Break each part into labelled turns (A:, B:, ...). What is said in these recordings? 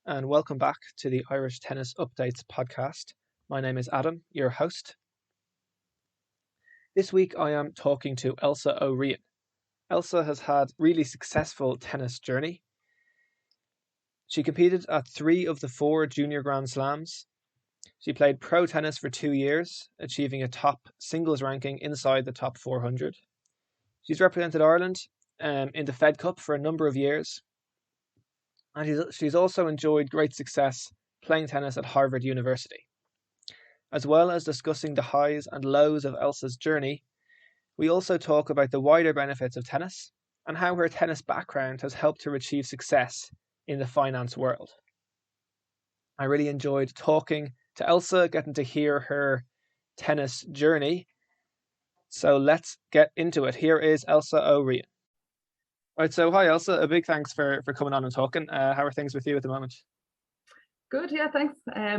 A: and welcome back to the Irish Tennis Updates podcast. My name is Adam, your host. This week I am talking to Elsa O'Riain. Elsa has had a really successful tennis journey. She competed at 3 of the 4 junior Grand Slams. She played pro tennis for 2 years, achieving a top singles ranking inside the top 400. She's represented Ireland in the Fed Cup for a number of years. And she's also enjoyed great success playing tennis at Harvard University. As well as discussing the highs and lows of Elsa's journey, we also talk about the wider benefits of tennis and how her tennis background has helped her achieve success in the finance world. I really enjoyed talking to Elsa, getting to hear her tennis journey. So let's get into it. Here is Elsa O'Riain. Right, so hi Elsa, a big thanks for coming on and talking. How are things with you at the moment?
B: Good, yeah, thanks. I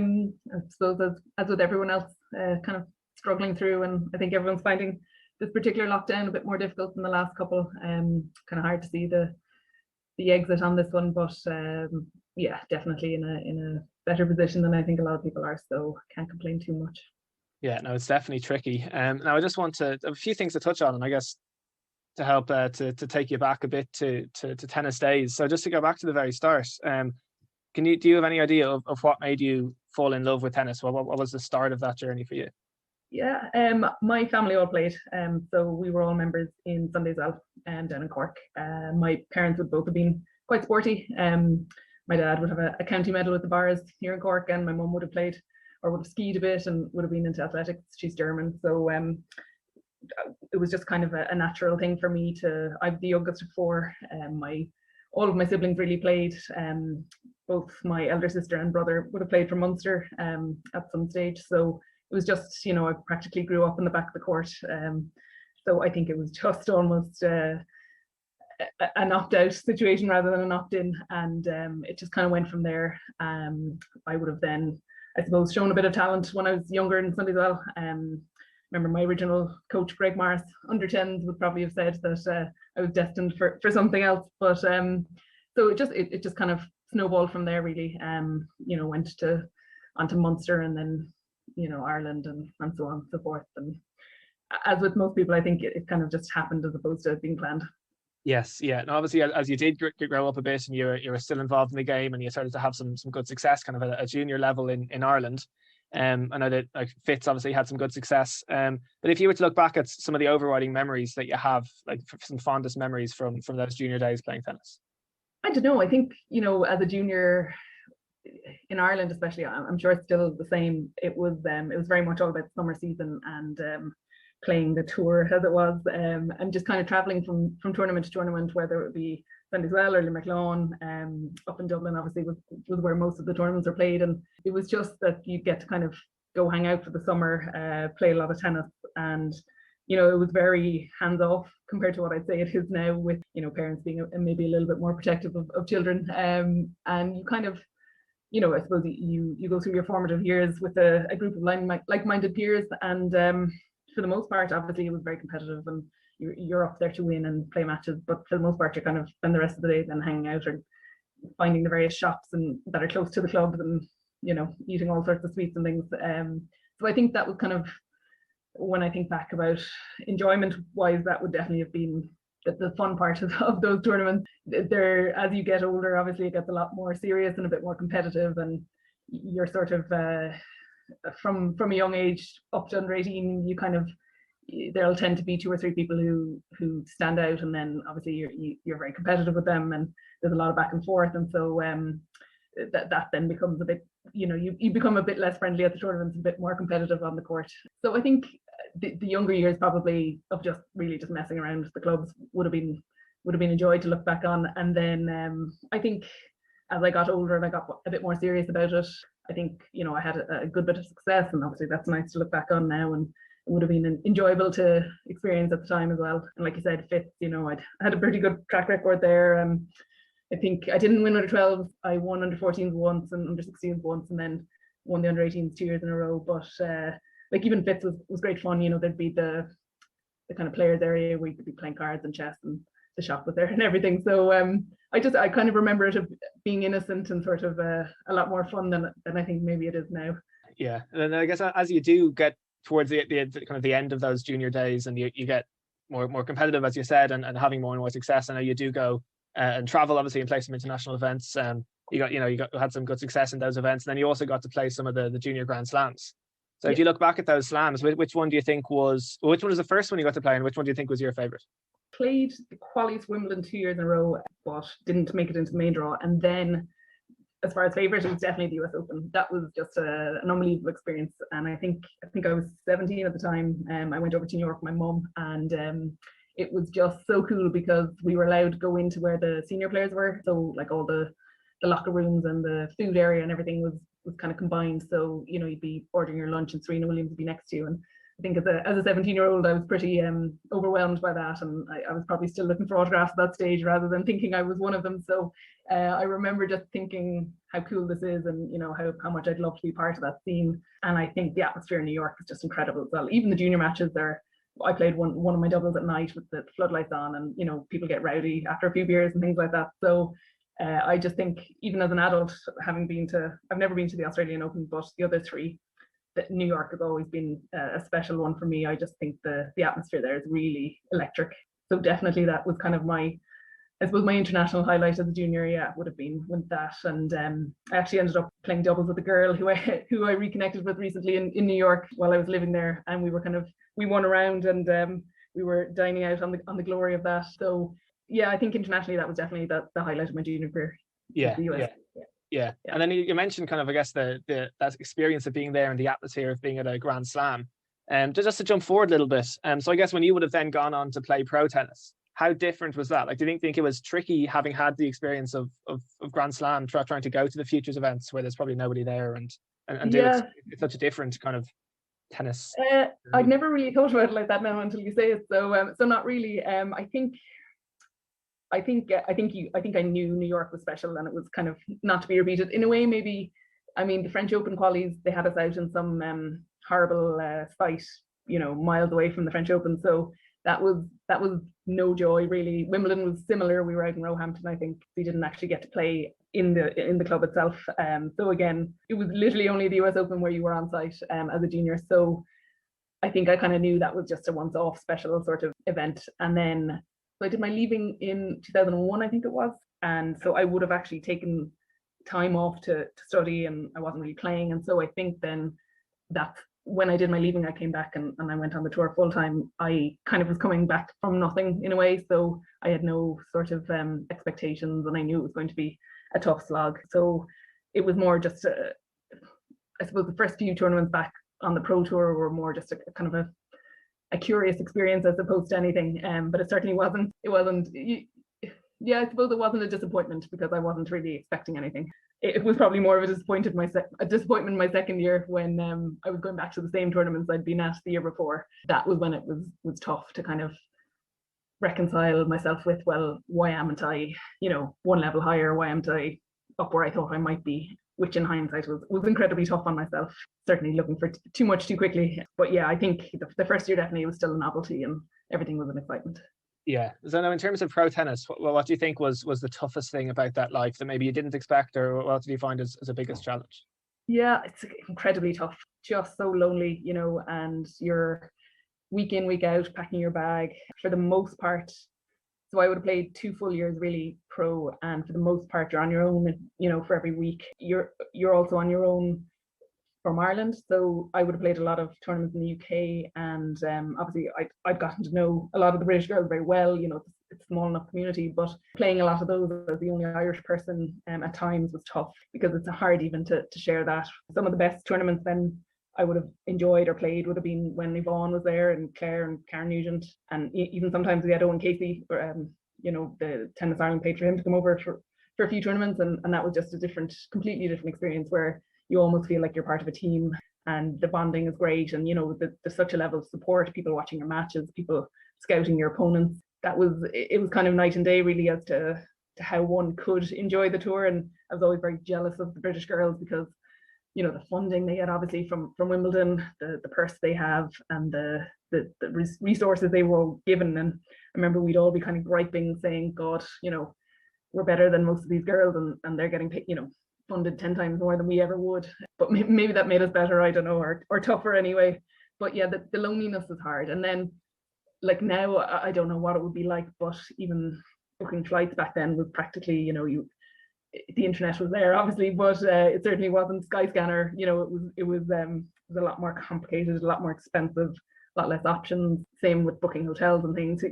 B: suppose as with everyone else, kind of struggling through, and I think everyone's finding this particular lockdown a bit more difficult than the last couple. Kind of hard to see the exit on this one, but yeah, definitely in a better position than I think a lot of people are, so can't complain too much.
A: Yeah, no, it's definitely tricky. Now I just want a few things to touch on, and I guess to help to take you back a bit to tennis days. So just to go back to the very start, do you have any idea of what made you fall in love with tennis? What was the start of that journey for you?
B: Yeah, my family all played, so we were all members in Sundays Well down in Cork. My parents would both have been quite sporty. My dad would have a county medal with the bars here in Cork, and my mum would have played or would have skied a bit and would have been into athletics. She's German, so it was just kind of a natural thing for me to. I'm the youngest of 4. All of my siblings really played. Both my elder sister and brother would have played for Munster at some stage. So it was just, I practically grew up in the back of the court. So I think it was just almost an opt-out situation rather than an opt-in. And it just kind of went from there. I would have then, I suppose, shown a bit of talent when I was younger in Sundays Well. Remember my original coach, Greg Morris, under 10s, would probably have said that I was destined for something else. But so it just kind of snowballed from there, really. Went onto Munster and then, Ireland and so on and so forth. And as with most people, I think it kind of just happened as opposed to being planned.
A: Yes, yeah. And obviously, as you did grow up a bit and you were still involved in the game and you started to have some good success kind of at a junior level in Ireland. I know that Fitz obviously had some good success. But if you were to look back at some of the overriding memories that you have, like some fondest memories from those junior days playing tennis.
B: I don't know. I think, as a junior in Ireland, especially, I'm sure it's still the same. It was very much all about the summer season and playing the tour as it was, and just kind of traveling from tournament to tournament, whether it would be Sundays Well or Limerick up in Dublin, obviously was where most of the tournaments are played. And it was just that you get to kind of go hang out for the summer, play a lot of tennis. And, it was very hands off compared to what I'd say it is now, with, parents being maybe a little bit more protective of children. And you kind of, I suppose you go through your formative years with a group of like-minded peers. And for the most part, obviously it was very competitive and you're up there to win and play matches, but for the most part, you're kind of spend the rest of the day then hanging out or finding the various shops and that are close to the clubs and eating all sorts of sweets and things. So I think that was kind of, when I think back about enjoyment wise, that would definitely have been the fun part of those tournaments. There, as you get older, obviously it gets a lot more serious and a bit more competitive, and you're sort of from a young age up to under 18, you kind of, there'll tend to be 2 or 3 people who stand out, and then obviously you're very competitive with them, and there's a lot of back and forth, and so that then becomes a bit, you become a bit less friendly at the tournaments, a bit more competitive on the court. So I think the younger years probably of just really just messing around with the clubs would have been enjoyed to look back on. And then I think as I got older and I got a bit more serious about it, I think I had a good bit of success, and obviously that's nice to look back on now, and it would have been enjoyable to experience at the time as well. And like you said, Fitz, I'd had a pretty good track record there. I think I didn't win under 12s. I won under 14s once and under 16s once, and then won the under 18s 2 years in a row. But like even Fitz was great fun. There'd be the kind of players area where you could be playing cards and chess, and the shop was there and everything. So I kind of remember it being innocent and sort of a lot more fun than I think maybe it is now.
A: Yeah, and I guess as you do get towards the kind of the end of those junior days, and you get more competitive, as you said, and having more and more success. I know you do go and travel, obviously, and play some international events. You had some good success in those events, and then you also got to play some of the junior Grand Slams. So if you look back at those slams, which one do you think which one was the first one you got to play, and which one do you think was your favorite?
B: Played the qualies Wimbledon 2 years in a row, but didn't make it into the main draw. And then, as far as favorite, it was definitely the US Open. That was just an unbelievable experience. And I think I was 17 at the time. I went over to New York with my mum, and it was just so cool because we were allowed to go into where the senior players were. So like all the locker rooms and the food area and everything was kind of combined. So, you'd be ordering your lunch and Serena Williams would be next to you. And I think as a 17-year-old, I was pretty overwhelmed by that. And I was probably still looking for autographs at that stage rather than thinking I was one of them. So I remember just thinking how cool this is, and, how much I'd love to be part of that scene. And I think the atmosphere in New York is just incredible as well. Even the junior matches there, I played one of my doubles at night with the floodlights on, and, people get rowdy after a few beers and things like that. So I just think, even as an adult, I've never been to the Australian Open, but the other three, that New York has always been a special one for me. I just think the atmosphere there is really electric. So definitely that was kind of my international highlight as a junior. Yeah, would have been with that. And I actually ended up playing doubles with a girl who I reconnected with recently in New York while I was living there, and we won a round, and we were dining out on the glory of that. So yeah, I think internationally that was definitely the highlight of my junior career.
A: Yeah,
B: the US.
A: Yeah. And then you mentioned kind of, I guess, that experience of being there and the atmosphere of being at a Grand Slam. Just to jump forward a little bit, so I guess when you would have then gone on to play pro tennis, how different was that? Like, do you think it was tricky having had the experience of Grand Slam, trying to go to the futures events where there's probably nobody there and do it? It's such a different kind of tennis.
B: I'd never really thought about it like that now until you say it. So not really. I think I knew New York was special, and it was kind of not to be repeated in a way. Maybe, I mean, the French Open qualies, they had us out in some horrible site, miles away from the French Open. So that was no joy really. Wimbledon was similar. We were out in Roehampton. I think we didn't actually get to play in the club itself. So again, it was literally only the US Open where you were on site as a junior. So I think I kind of knew that was just a once-off special sort of event. And then so I did my leaving in 2001, I think it was. And so I would have actually taken time off to study, and I wasn't really playing. And so I think then that when I did my leaving, I came back and I went on the tour full time. I kind of was coming back from nothing in a way. So I had no sort of expectations, and I knew it was going to be a tough slog. So it was more just, I suppose the first few tournaments back on the pro tour were more just a kind of a curious experience as opposed to anything, but it certainly wasn't. I suppose it wasn't a disappointment because I wasn't really expecting anything. It was probably more of a disappointment my second year when I was going back to the same tournaments I'd been at the year before. That was when it was tough to kind of reconcile myself with, well, why amn't I, one level higher? Why amn't I up where I thought I might be? Which in hindsight was incredibly tough on myself, certainly looking for too much too quickly. But yeah, I think the first year definitely was still a novelty, and everything was an excitement.
A: Yeah. So now in terms of pro tennis, what do you think was the toughest thing about that life that maybe you didn't expect, or what did you find as the biggest challenge?
B: Yeah, it's incredibly tough, just so lonely, and you're week in, week out, packing your bag for the most part. So I would have played 2 full years really pro, and for the most part you're on your own, for every week. You're also on your own from Ireland. So I would have played a lot of tournaments in the UK, and obviously I'd gotten to know a lot of the British girls very well. It's a small enough community, but playing a lot of those as the only Irish person at times was tough because it's hard even to share that. Some of the best tournaments then I would have enjoyed or played would have been when Yvonne was there, and Claire and Karen Nugent, and even sometimes we had Owen Casey, or, the Tennis Ireland paid for him to come over for a few tournaments, and that was just a completely different experience where you almost feel like you're part of a team, and the bonding is great, and there's such a level of support, people watching your matches, people scouting your opponents. It was kind of night and day really as to how one could enjoy the tour. And I was always very jealous of the British girls because the funding they get obviously from Wimbledon, the purse they have, and the resources they were given. And I remember we'd all be kind of griping, saying, God, we're better than most of these girls, and they're getting paid, funded 10 times more than we ever would. But maybe that made us better, I don't know, or tougher anyway. But yeah, the loneliness is hard. And then like now, I don't know what it would be like, but even booking flights back then was practically, the internet was there obviously, but it certainly wasn't Skyscanner. It was a lot more complicated, a lot more expensive, a lot less options. Same with booking hotels and things.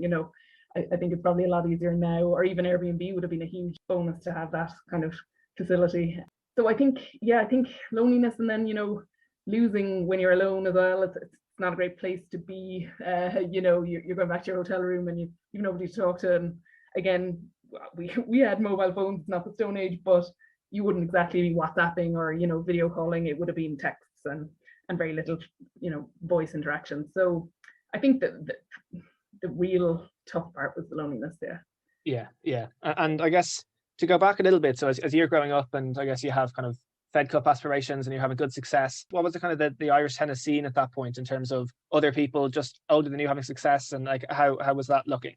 B: I think it's probably a lot easier now, or even Airbnb would have been a huge bonus to have that kind of facility. So I think loneliness, and then losing when you're alone as well. It's not a great place to be. You're going back to your hotel room and you've nobody to talk to. And again, we had mobile phones, not the Stone Age, but you wouldn't exactly be WhatsApping or video calling. It would have been texts and very little voice interaction. So I think that the real tough part was the loneliness.
A: Yeah. And I guess to go back a little bit, so as you're growing up, and I guess you have kind of Fed Cup aspirations and you're having good success, what was the kind of the Irish tennis scene at that point in terms of other people just older than you having success, and like how was that looking?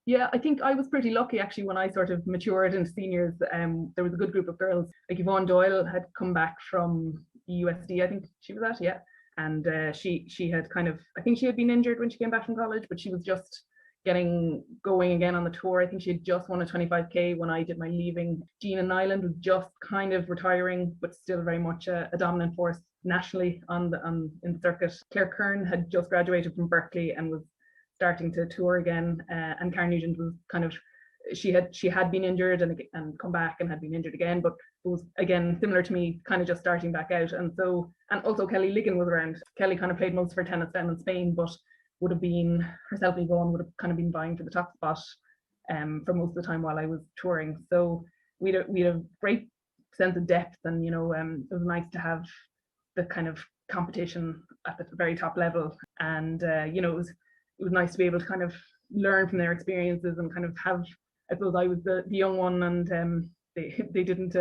B: Yeah, I think I was pretty lucky actually when I sort of matured into seniors. There was a good group of girls. Like Yvonne Doyle had come back from USD, I think she was at, yeah. And she had I think she had been injured when she came back from college, but she was just getting going again on the tour. I think she had just won a 25k when I did my leaving. Gina Nyland was just kind of retiring, but still very much a dominant force nationally in the circuit. Claire Kern had just graduated from Berkeley and was starting to tour again, and Karen Nugent was kind of, she had been injured and come back and had been injured again, but it was again similar to me, kind of just starting back out. And also Kelly Ligon was around. Kelly kind of played most of her tennis down in Spain, but would have been herself and Yvonne would have kind of been vying for the top spot for most of the time while I was touring. So we had a great sense of depth, and it was nice to have the kind of competition at the very top level. And it was nice to be able to kind of learn from their experiences and kind of have, I suppose I was the young one, and they didn't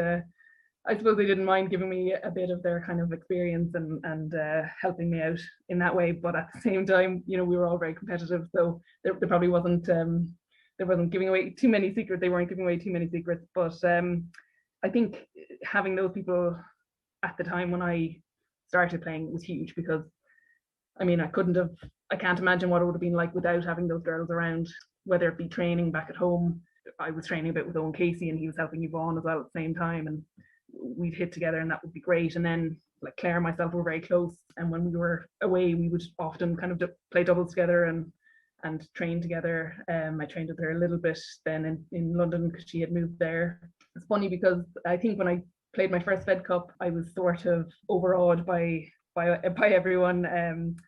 B: I suppose they didn't mind giving me a bit of their kind of experience and helping me out in that way. But at the same time, we were all very competitive, so there probably wasn't there wasn't giving away too many secrets. They weren't giving away too many secrets. But I think having those people at the time when I started playing was huge, because I mean, I can't imagine what it would have been like without having those girls around, whether it be training back at home. I was training a bit with Owen Casey and he was helping Yvonne as well at the same time, and we'd hit together and that would be great. And then like Claire and myself were very close, and when we were away we would often kind of play doubles together and train together. I trained with her a little bit then in London because she had moved there. It's funny because I think when I played my first Fed Cup I was sort of overawed by everyone.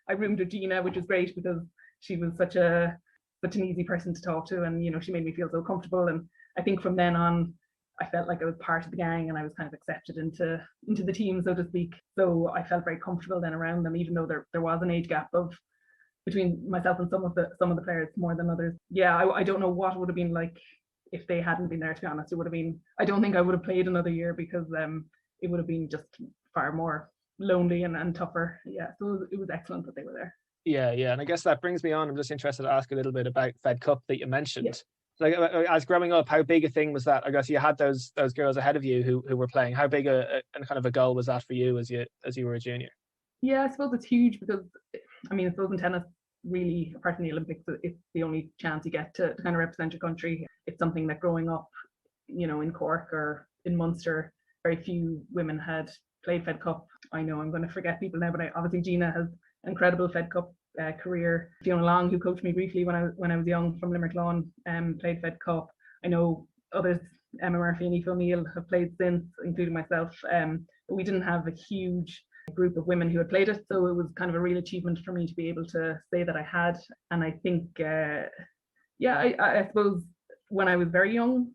B: I roomed with Gina, which was great because she was such an easy person to talk to, and she made me feel so comfortable. And I think from then on I felt like I was part of the gang and I was kind of accepted into the team, so to speak. So I felt very comfortable then around them, even though there was an age gap between myself and some of the players more than others. Yeah, I don't know what it would have been like if they hadn't been there, to be honest. It would have been, I don't think I would have played another year, because it would have been just far more lonely and tougher. Yeah, so it was excellent that they were there.
A: Yeah, and I guess that brings me on. I'm just interested to ask a little bit about Fed Cup that you mentioned.
B: Yeah.
A: Like as growing up, how big a thing was that? I guess you had those girls ahead of you who were playing. How big a kind of a goal was that for you as you were a junior?
B: Yeah, I suppose it's huge, because I mean, I suppose in tennis, really, apart from the Olympics, it's the only chance you get to kind of represent your country. It's something that growing up, in Cork or in Munster, very few women had played Fed Cup. I know I'm going to forget people now, but obviously Gina has an incredible Fed Cup career. Fiona Long, who coached me briefly when I was young from Limerick Lawn, played Fed Cup. I know others, Emma Murphy and Aoife O'Neill, have played since, including myself. But we didn't have a huge group of women who had played it, so it was kind of a real achievement for me to be able to say that I had. And I think, I suppose when I was very young,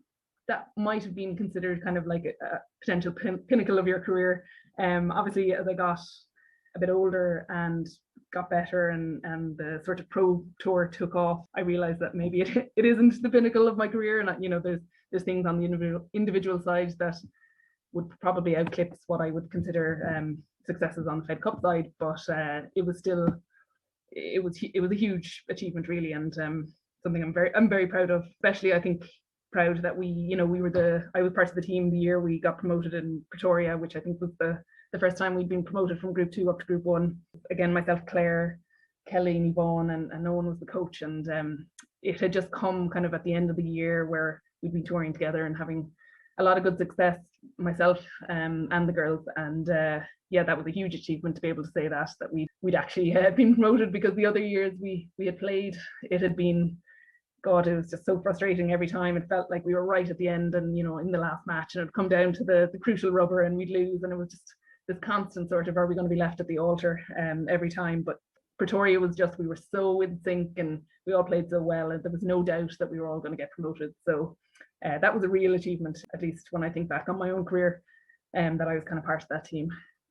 B: that might have been considered kind of like a potential pinnacle of your career. Obviously, as I got a bit older and got better and the sort of pro tour took off, I realized that maybe it isn't the pinnacle of my career, and there's things on the individual side that would probably eclipse what I would consider successes on the Fed Cup side. But it was a huge achievement, really, and something I'm very proud of. Especially, I think proud that I was part of the team the year we got promoted in Pretoria, which I think was the first time we'd been promoted from Group 2 up to Group 1. Again, myself, Claire, Kelly, and Yvonne, and Owen was the coach. And it had just come kind of at the end of the year where we'd been touring together and having a lot of good success, myself and the girls. And that was a huge achievement to be able to say that we'd actually been promoted, because the other years we had played, it had been, God, it was just so frustrating every time. It felt like we were right at the end and, in the last match, and it'd come down to the crucial rubber and we'd lose. And it was just this constant sort of, are we going to be left at the altar every time? But Pretoria was just, we were so in sync and we all played so well, and there was no doubt that we were all going to get promoted. So that was a real achievement, at least when I think back on my own career, that I was kind of part of that team.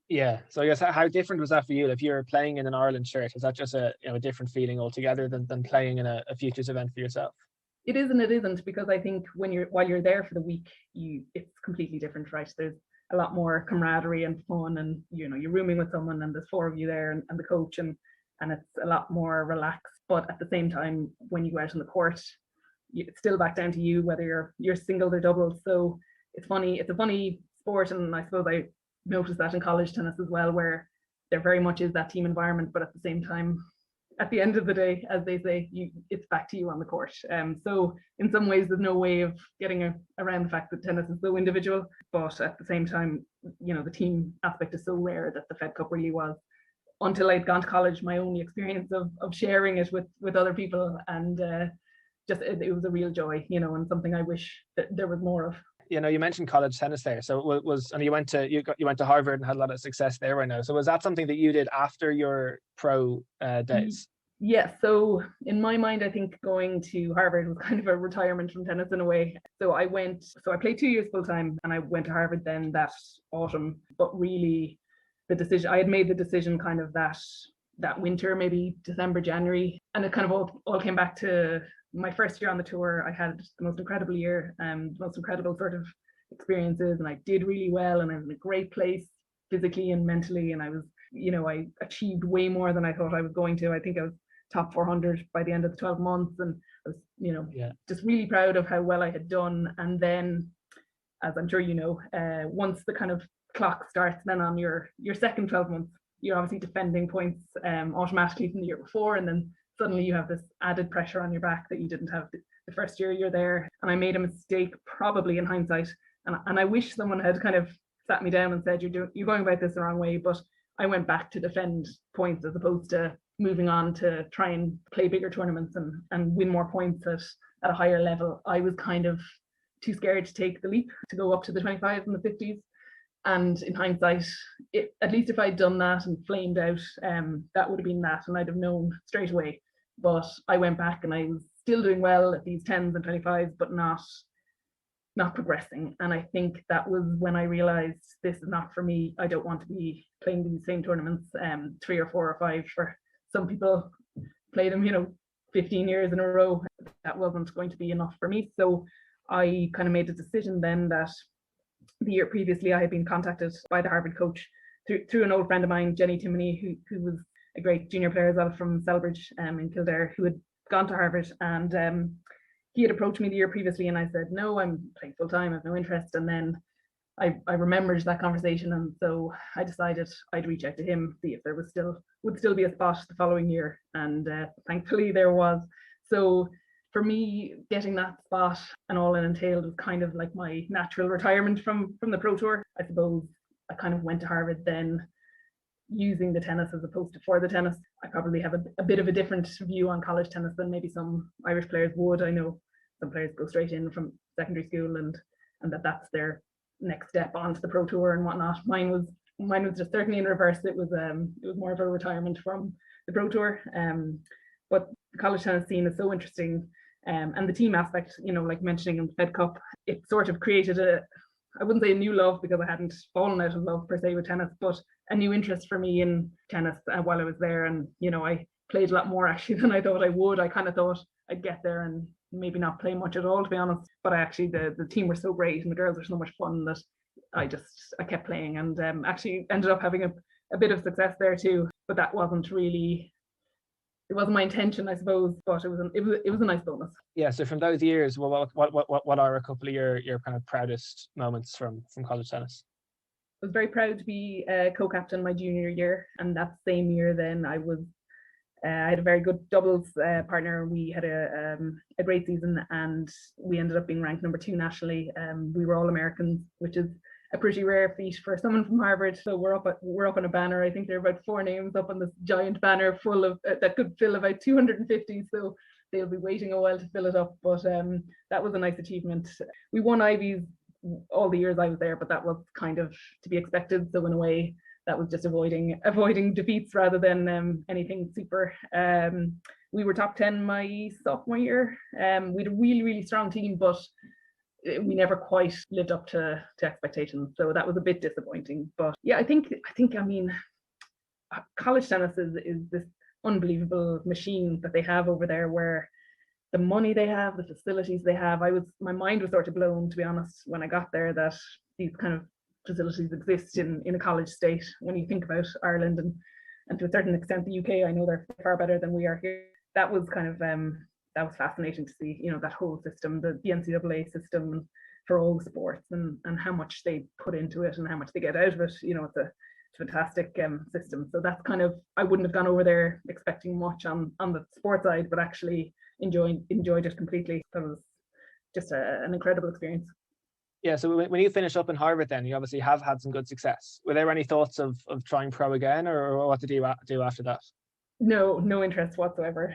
A: Yeah. So I guess how different was that for you? If you're playing in an Ireland shirt, is that just a different feeling altogether than playing in a futures event for yourself?
B: It is and it isn't, because I think while you're there for the week, it's completely different, right? There's a lot more camaraderie and fun, and you're rooming with someone and there's 4 of you there and the coach, and it's a lot more relaxed. But at the same time, when you go out on the court, it's still back down to you, whether you're singles or doubles. So it's a funny sport, and I suppose I noticed that in college tennis as well, where there very much is that team environment, but at the same time, at the end of the day, as they say, it's back to you on the court. So in some ways, there's no way of getting around the fact that tennis is so individual, but at the same time, the team aspect is so rare that the Fed Cup really was, until I'd gone to college, my only experience of sharing it with other people, and it was a real joy, and something I wish that there was more of.
A: You mentioned college tennis there. So and you went to Harvard and had a lot of success there right now. So was that something that you did after your pro days?
B: Yeah. So in my mind, I think going to Harvard was kind of a retirement from tennis in a way. So I played 2 years full time, and I went to Harvard then that autumn. But really, I had made the decision kind of that winter, maybe December, January, and it kind of all came back to my first year on the tour. I had the most incredible year, the most incredible sort of experiences, and I did really well, and I was in a great place physically and mentally, and I was, I achieved way more than I thought I was going to. I think I was top 400 by the end of the 12 months, and I was, just really proud of how well I had done. And then, as I'm sure once the kind of clock starts then on your second 12 months, you're obviously defending points automatically from the year before, and then suddenly you have this added pressure on your back that you didn't have the first year you're there. And I made a mistake, probably in hindsight, and I wish someone had kind of sat me down and said, you're going about this the wrong way. But I went back to defend points as opposed to moving on to try and play bigger tournaments and win more points at a higher level. I was kind of too scared to take the leap to go up to the 25s and the 50s. And in hindsight, at least if I'd done that and flamed out, that would have been that, and I'd have known straight away. But I went back and I was still doing well at these 10s and 25s, but not progressing. And I think that was when I realized, this is not for me. I don't want to be playing these same tournaments 3 or 4 or 5. For some people play them 15 years in a row. That wasn't going to be enough for me. So I kind of made a decision then that the year previously I had been contacted by the Harvard coach through an old friend of mine, Jenny Timoney, who was a great junior player as well from Selbridge in Kildare, who had gone to Harvard. And he had approached me the year previously, and I said, no, I'm playing full time, I have no interest. And then I remembered that conversation, and so I decided I'd reach out to him, see if there would still be a spot the following year. And thankfully there was. So for me, getting that spot and all it entailed was kind of like my natural retirement from the Pro Tour. I suppose I kind of went to Harvard then using the tennis as opposed to for the tennis. I probably have a bit of a different view on college tennis than maybe some Irish players would. I know some players go straight in from secondary school and that's their next step onto the Pro Tour and whatnot. Mine was just certainly in reverse. It was more of a retirement from the Pro Tour. But the college tennis scene is so interesting. And the team aspect, like mentioning in the Fed Cup, it sort of created I wouldn't say a new love, because I hadn't fallen out of love per se with tennis, but a new interest for me in tennis while I was there. And, I played a lot more actually than I thought I would. I kind of thought I'd get there and maybe not play much at all, to be honest. But the team were so great and the girls were so much fun that I kept playing, and actually ended up having a bit of success there too. But that wasn't really it wasn't my intention, I suppose, but it was a nice bonus.
A: Yeah. So from those years, what are a couple of your kind of proudest moments from college tennis?
B: I was very proud to be co-captain my junior year, and that same year then I had a very good doubles partner. We had a great season, and we ended up being ranked number 2 nationally. We were all Americans, which is a pretty rare feat for someone from Harvard. So we're up on a banner. I think there are about 4 names up on this giant banner full of that could fill about 250. So they'll be waiting a while to fill it up. But that was a nice achievement. We won Ivies all the years I was there, but that was kind of to be expected. So in a way, that was just avoiding defeats rather than anything super. We were top 10 my sophomore year. We had a really, really strong team, but we never quite lived up to expectations. So that was a bit disappointing. But yeah, I think I mean, college tennis is this unbelievable machine that they have over there, where the money they have, the facilities they have. My mind was sort of blown, to be honest, when I got there, that these kind of facilities exist in a college state. When you think about Ireland and to a certain extent the UK, I know they're far better than we are here. That was kind of that was fascinating to see, you know, that whole system, the NCAA system for all the sports, and how much they put into it and how much they get out of it. You know, it's a fantastic system. So that's kind of, I wouldn't have gone over there expecting much on the sports side, but actually enjoyed it completely. That was just an incredible experience.
A: Yeah, so when you finish up in Harvard, then you obviously have had some good success. Were there any thoughts of trying pro again, or what did you do after that?
B: No interest whatsoever.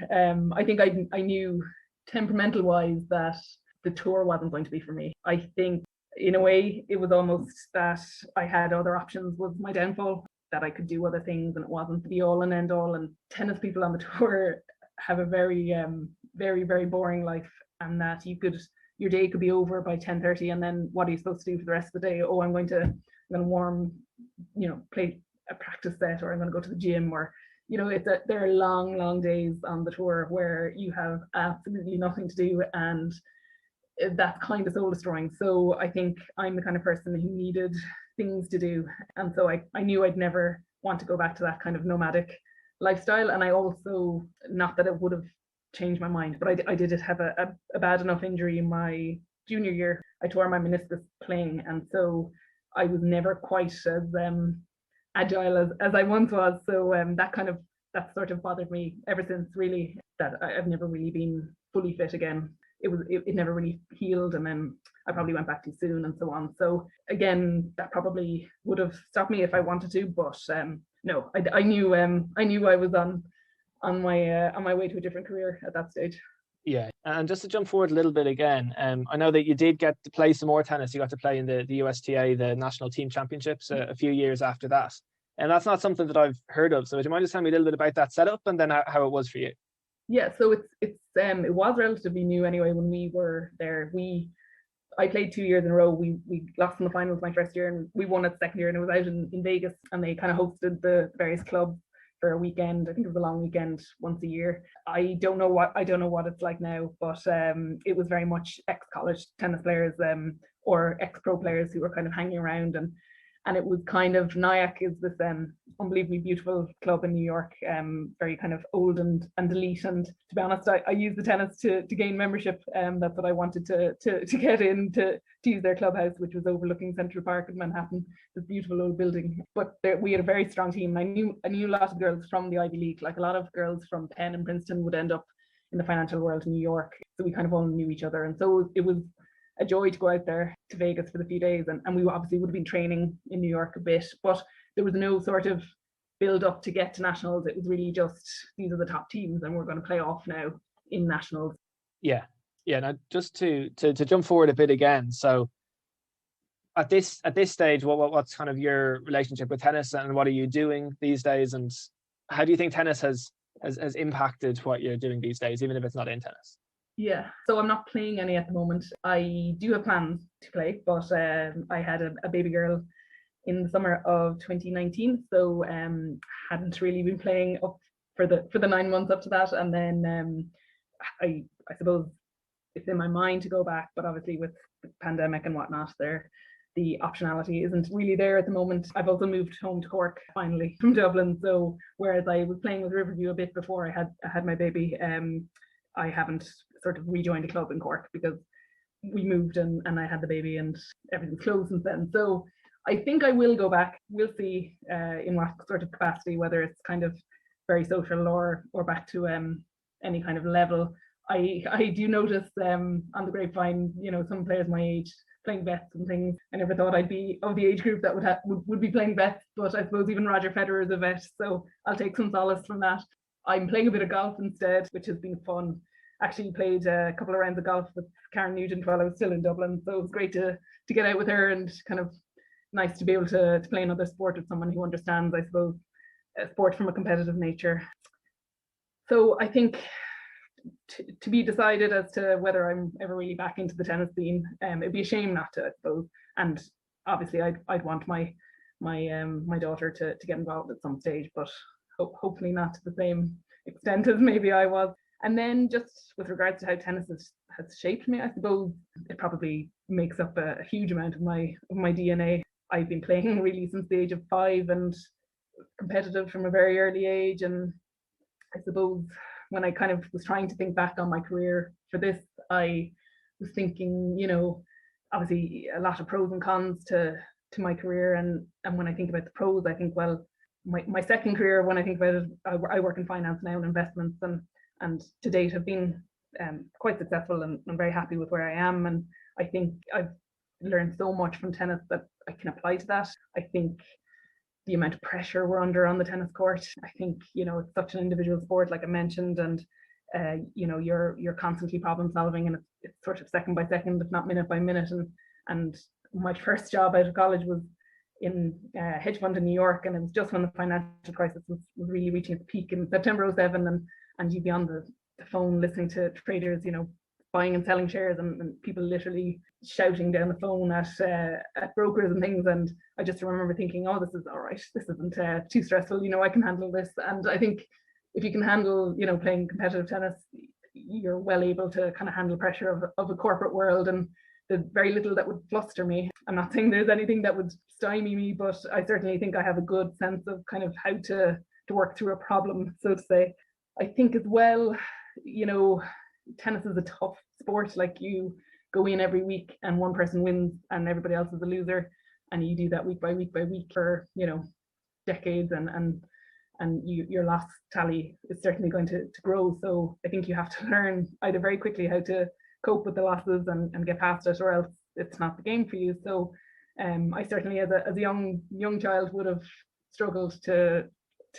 B: I think I knew temperamental wise that the tour wasn't going to be for me. I think in a way it was almost that I had other options was my downfall, that I could do other things and it wasn't the be all and end all. And tennis people on the tour have a very very boring life, and that your day could be over by 10:30, and then what are you supposed to do for the rest of the day? Oh, I'm going to warm, play a practice set, or I'm going to go to the gym, or there are long days on the tour where you have absolutely nothing to do, and that's kind of soul destroying. So I think I'm the kind of person who needed things to do, and so I knew I'd never want to go back to that kind of nomadic lifestyle. And I also, not that it would have changed my mind, but I did have a bad enough injury in my junior year. I tore my meniscus playing, and so I was never quite as agile as I once was. So that sort of bothered me ever since, really, that I've never really been fully fit again. It never really healed, and then I probably went back too soon and so on. So again, that probably would have stopped me if I wanted to, but no, I knew I was on my way to a different career at that stage.
A: Yeah, and just to jump forward a little bit again, I know that you did get to play some more tennis. You got to play in the USTA, the National Team Championships, a few years after that. And that's not something that I've heard of. So would you mind just telling me a little bit about that setup and then how it was for you?
B: Yeah, so it was relatively new anyway when we were there. I played 2 years in a row. We lost in the finals my first year, and we won it the second year, and it was out in Vegas, and they kind of hosted the various clubs for a weekend. I think it was a long weekend once a year. I don't know what it's like now, but it was very much ex-college tennis players or ex-pro players who were kind of hanging around, and it was kind of, Nyack is this unbelievably beautiful club in New York, very kind of old and elite. And to be honest, I used the tennis to gain membership. That's what I wanted to get in to use their clubhouse, which was overlooking Central Park in Manhattan, this beautiful old building. But we had a very strong team. I knew a lot of girls from the Ivy League, like a lot of girls from Penn and Princeton would end up in the financial world in New York. So we kind of all knew each other. And so it was a joy to go out there to Vegas for the few days, and we obviously would have been training in New York a bit, but there was no sort of build up to get to nationals. It was really just, these are the top teams and we're going to play off now in nationals.
A: Yeah. Now just to jump forward a bit again, so at this stage, what's kind of your relationship with tennis, and what are you doing these days, and how do you think tennis has impacted what you're doing these days, even if it's not in tennis?
B: Yeah, so I'm not playing any at the moment. I do have plans to play, but I had a baby girl in the summer of 2019, so hadn't really been playing up for the 9 months up to that. And then I suppose it's in my mind to go back, but obviously with the pandemic and whatnot, there the optionality isn't really there at the moment. I've also moved home to Cork finally from Dublin. So whereas I was playing with Riverview a bit before I had my baby, I haven't sort of rejoined a club in Cork because we moved and I had the baby and everything's closed since then. So I think I will go back. We'll see in what sort of capacity, whether it's kind of very social or back to any kind of level. I do notice on the grapevine, some players my age playing bets and things. I never thought I'd be of the age group that would be playing bets, but I suppose even Roger Federer is a vet, so I'll take some solace from that. I'm playing a bit of golf instead, which has been fun. Actually played a couple of rounds of golf with Karen Nugent while I was still in Dublin, so it was great to get out with her, and kind of nice to be able to play another sport with someone who understands, I suppose, a sport from a competitive nature. So I think to be decided as to whether I'm ever really back into the tennis scene. It'd be a shame not to, I suppose. And obviously, I'd want my daughter to get involved at some stage, but hopefully not to the same extent as maybe I was. And then just with regards to how tennis has shaped me, I suppose it probably makes up a huge amount of my DNA. I've been playing really since the age of 5 and competitive from a very early age. And I suppose when I kind of was trying to think back on my career for this, I was thinking, obviously a lot of pros and cons to my career. And when I think about the pros, I think, well, my second career, when I think about it, I work in finance now and investments, and to date have been quite successful, and I'm very happy with where I am. And I think I've learned so much from tennis that I can apply to that. I think the amount of pressure we're under on the tennis court, I think, it's such an individual sport, like I mentioned, and you're constantly problem solving, and it's sort of second by second, if not minute by minute. And my first job out of college was in a hedge fund in New York, and it was just when the financial crisis was really reaching its peak in September 2007, and you'd be on the phone listening to traders, buying and selling shares, and people literally shouting down the phone at brokers and things. And I just remember thinking, oh, this is all right. This isn't too stressful. I can handle this. And I think if you can handle, playing competitive tennis, you're well able to kind of handle pressure of a corporate world. And there's very little that would fluster me. I'm not saying there's anything that would stymie me, but I certainly think I have a good sense of kind of how to work through a problem, so to say. I think as well, tennis is a tough sport. Like, you go in every week and one person wins and everybody else is a loser, and you do that week by week by week for decades, and your loss tally is certainly going to grow. So I think you have to learn either very quickly how to cope with the losses and get past it, or else it's not the game for you. So I certainly, as a young child, would have struggled to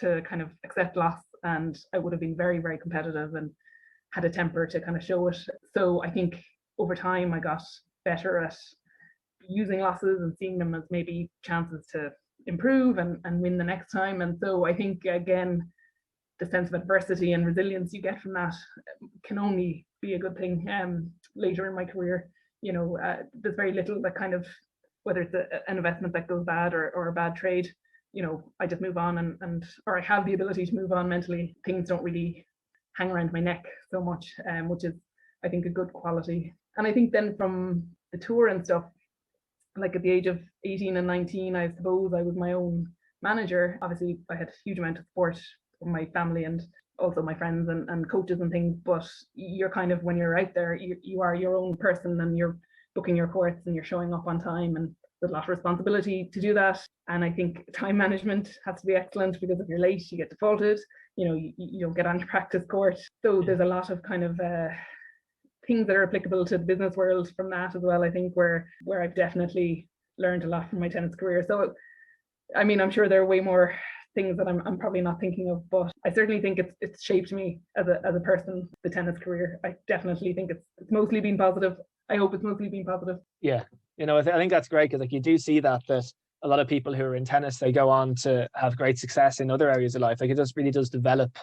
B: kind of accept loss, and I would have been very, very competitive and had a temper to kind of show it. So I think over time I got better at using losses and seeing them as maybe chances to improve and win the next time. And so I think, again, the sense of adversity and resilience you get from that can only be a good thing later in my career. There's very little that kind of, whether it's an investment that goes bad or a bad trade, I just move on, or I have the ability to move on mentally. Things don't really hang around my neck so much, which is, I think, a good quality. And I think then from the tour and stuff, like at the age of 18 and 19, I suppose I was my own manager. Obviously, I had a huge amount of support from my family and also my friends and coaches and things, but you're kind of, when you're out there, you are your own person, and you're booking your courts and you're showing up on time, and there's a lot of responsibility to do that. And I think time management has to be excellent, because if you're late, you get defaulted, you don't get on your practice court. So there's a lot of kind of things that are applicable to the business world from that as well, I think, where I've definitely learned a lot from my tennis career. So, I mean, I'm sure there are way more things that I'm probably not thinking of, but I certainly think it's shaped me as a person, the tennis career. I definitely think it's mostly been positive. I hope it's mostly been positive.
A: Yeah, I think that's great, because like you do see that a lot of people who are in tennis, they go on to have great success in other areas of life. Like, it just really does develop,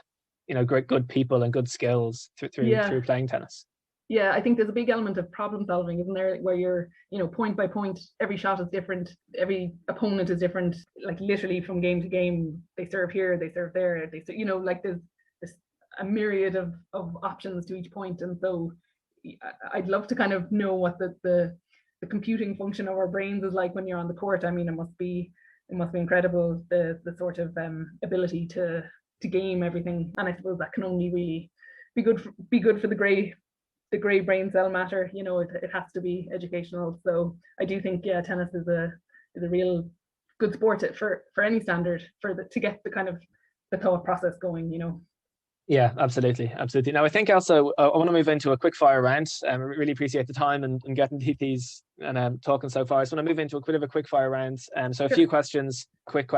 A: great good people and good skills through playing tennis.
B: Yeah, I think there's a big element of problem solving, isn't there? Where you're, point by point, every shot is different, every opponent is different. Like, literally from game to game, they serve here, they serve there, like there's a myriad of options to each point. And so I'd love to kind of know what the the computing function of our brains is like when you're on the court. I mean, it must be incredible, the sort of ability to game everything. And I suppose that can only really be good for the gray brain cell matter. You know, it has to be educational. So I do think, yeah, tennis is a real good sport for any standard, to get the kind of the thought process going, you know.
A: Yeah, absolutely. Now, I think also I want to move into a quick fire round. I really appreciate the time and getting these and talking so far. So I want to move into a bit of a quick fire round. So a few questions, quick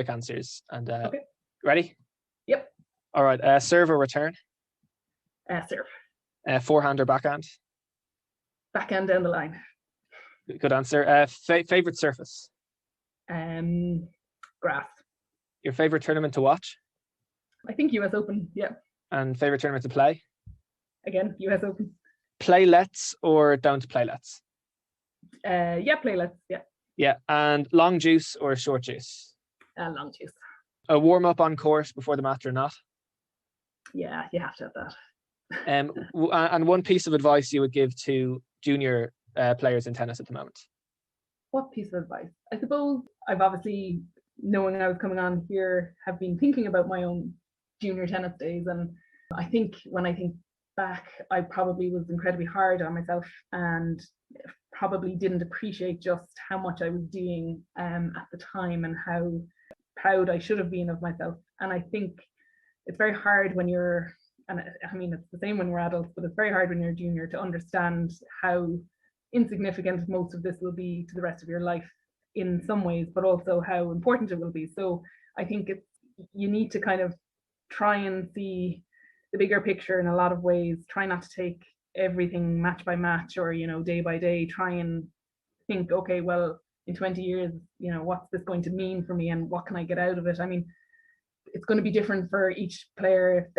A: answers. And
B: okay.
A: Ready?
B: Yep.
A: All right. Serve or return?
B: Serve.
A: Forehand or backhand?
B: Backhand down the line.
A: Good answer. Favorite surface?
B: Grass.
A: Your favorite tournament to watch?
B: I think US Open, yeah.
A: And favorite tournament to play?
B: Again, US Open.
A: Playlets or don't playlets?
B: Yeah, playlets, yeah.
A: Yeah, and long juice or short juice?
B: Long juice.
A: A warm up on course before the match or not?
B: Yeah, you have to have that.
A: And one piece of advice you would give to junior players in tennis at the moment?
B: What piece of advice? I suppose I've obviously, knowing I was coming on here, have been thinking about my own junior tennis days. And I think when I think back, I probably was incredibly hard on myself and probably didn't appreciate just how much I was doing at the time and how proud I should have been of myself. And I think it's very hard when you're, and I mean, it's the same when we're adults, but it's very hard when you're a junior to understand how insignificant most of this will be to the rest of your life in some ways, but also how important it will be. So I think you need to kind of try and see the bigger picture in a lot of ways. Try not to take everything match by match or, you know, day by day. Try and think, okay, well, in 20 years, you know, what's this going to mean for me and what can I get out of it? I mean, it's going to be different for each player.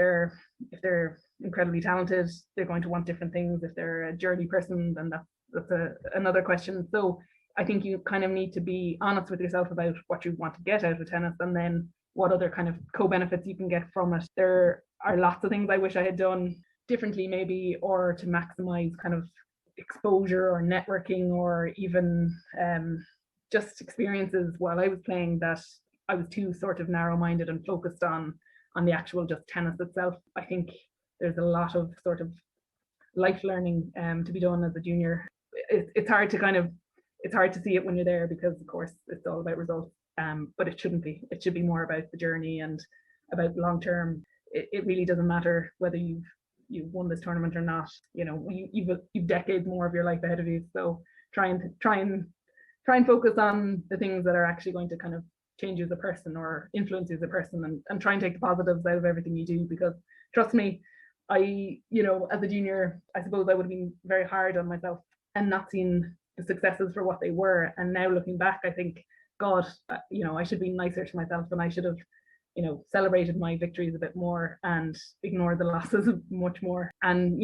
B: If they're incredibly talented, they're going to want different things. If they're a journey person, then that's another question. So I think you kind of need to be honest with yourself about what you want to get out of tennis and then what other kind of co-benefits you can get from it. There are lots of things I wish I had done differently maybe, or to maximize kind of exposure or networking or even just experiences while I was playing that I was too sort of narrow-minded and focused on the actual just tennis itself. I think there's a lot of sort of life learning to be done as a junior. It's hard to see it when you're there because of course it's all about results, but it shouldn't be. It should be more about the journey and about long term. It really doesn't matter whether you've won this tournament or not. You know, you've decades more of your life ahead of you, so try and focus on the things that are actually going to kind of change you as a person or influence you as a person, and try and take the positives out of everything you do, because trust me, as a junior, I suppose I would have been very hard on myself and not seen the successes for what they were. And now looking back, I think, God, I should be nicer to myself, and I should have, celebrated my victories a bit more and ignored the losses much more. And,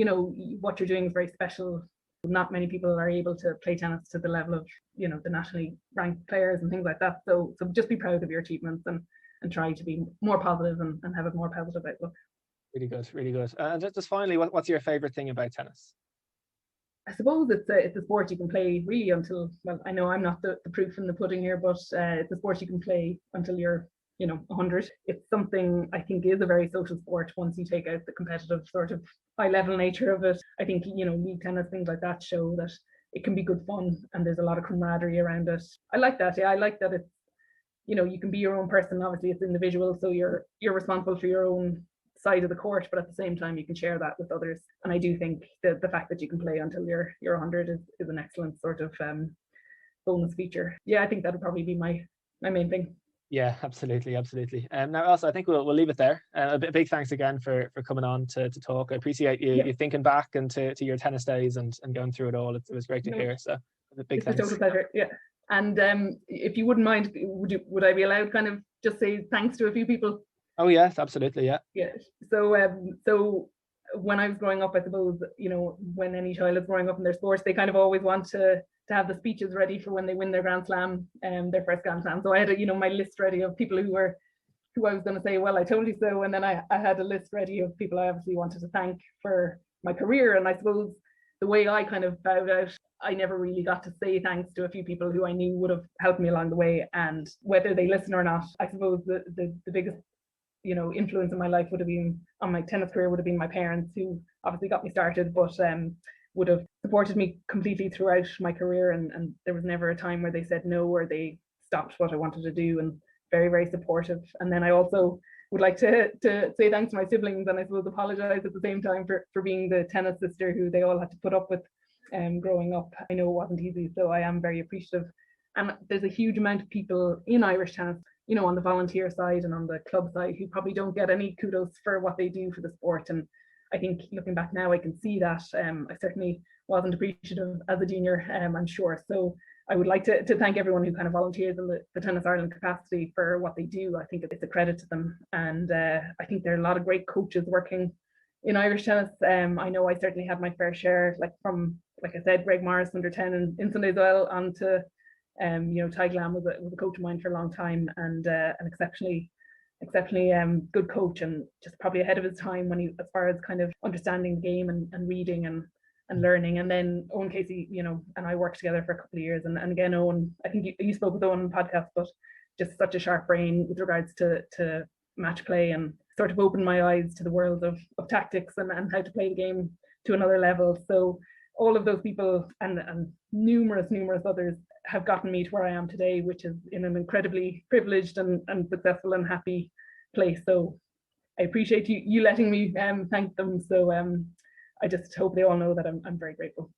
B: what you're doing is very special. Not many people are able to play tennis to the level of, the nationally ranked players and things like that. So just be proud of your achievements and try to be more positive and have a more positive outlook.
A: Really good, really good. And just finally, what's your favorite thing about tennis?
B: I suppose it's a sport you can play really until, well, I know I'm not the proof in the pudding here, but it's a sport you can play until you're 100. It's something I think is a very social sport once you take out the competitive sort of high level nature of it. I think league tennis, things like that, show that it can be good fun and there's a lot of camaraderie around it. I like that. Yeah, I like that it's you can be your own person. Obviously it's individual, so you're responsible for your own side of the court, but at the same time you can share that with others. And I do think that the fact that you can play until you're 100 is an excellent sort of bonus feature. Yeah, I think that would probably be my main thing.
A: Yeah, absolutely. Now, Elsa, I think we'll leave it there. A big thanks again for coming on to talk. I appreciate you thinking back and to your tennis days and going through it all. It was great to hear. So a big thanks.
B: It's a total pleasure. Yeah. And if you wouldn't mind, would I be allowed kind of just say thanks to a few people?
A: Oh yes, absolutely. Yeah.
B: Yeah. So when I was growing up, I suppose, when any child is growing up in their sports, they kind of always want to have the speeches ready for when they win their Grand Slam, their first Grand Slam. So I had my list ready of people who I was going to say, well, I told you so. And then I had a list ready of people I obviously wanted to thank for my career. And I suppose the way I kind of bowed out, I never really got to say thanks to a few people who I knew would have helped me along the way. And whether they listen or not, I suppose the biggest influence in my life would have been on my tennis career would have been my parents, who obviously got me started, but would have supported me completely throughout my career. And there was never a time where they said no or they stopped what I wanted to do, and very, very supportive. And then I also would like to say thanks to my siblings, and I suppose apologize at the same time for being the tennis sister who they all had to put up with growing up. I know it wasn't easy, so I am very appreciative. And there's a huge amount of people in Irish tennis, on the volunteer side and on the club side, who probably don't get any kudos for what they do for the sport. And I think looking back now, I can see that. I certainly wasn't appreciative as a junior, I'm sure. So I would like to thank everyone who kind of volunteers in the Tennis Ireland capacity for what they do. I think it's a credit to them. And I think there are a lot of great coaches working in Irish tennis. I know I certainly had my fair share, like I said, Greg Morris under 10 in Sundays Oil, on to Ty Glam was a coach of mine for a long time, and an exceptionally good coach, and just probably ahead of his time when he, as far as kind of understanding the game and reading and learning. And then Owen Casey, and I worked together for a couple of years, and again, Owen, I think you spoke with Owen on the podcast, but just such a sharp brain with regards to match play, and sort of opened my eyes to the world of tactics and how to play the game to another level. So all of those people and numerous others have gotten me to where I am today, which is in an incredibly privileged and successful and happy place. So I appreciate you letting me thank them. So I just hope they all know that I'm very grateful.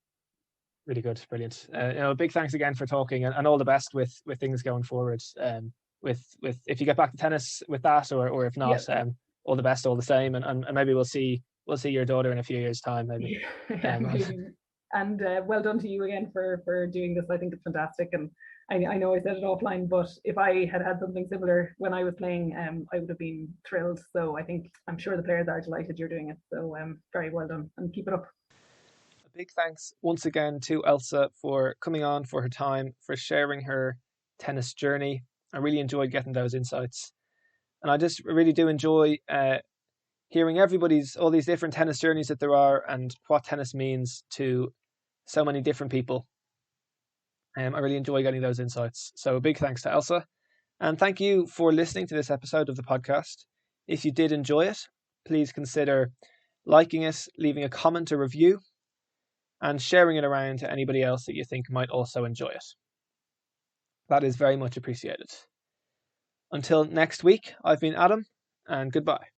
A: Really good, brilliant. Big thanks again for talking, and all the best with things going forward. With if you get back to tennis with that, or if not, yeah. All the best, all the same, and maybe we'll see your daughter in a few years' time, maybe.
B: Maybe. And well done to you again for doing this. I think it's fantastic, and I know I said it offline, but if I had something similar when I was playing, I would have been thrilled. So I'm sure the players are delighted you're doing it. So very well done, and keep it up.
A: A big thanks once again to Elsa for coming on, for her time, for sharing her tennis journey. I really enjoyed getting those insights, and I just really do enjoy hearing all these different tennis journeys that there are, and what tennis means to so many different people. I really enjoy getting those insights. So a big thanks to Elsa. And thank you for listening to this episode of the podcast. If you did enjoy it, please consider liking it, leaving a comment or review, and sharing it around to anybody else that you think might also enjoy it. That is very much appreciated. Until next week, I've been Adam, and goodbye.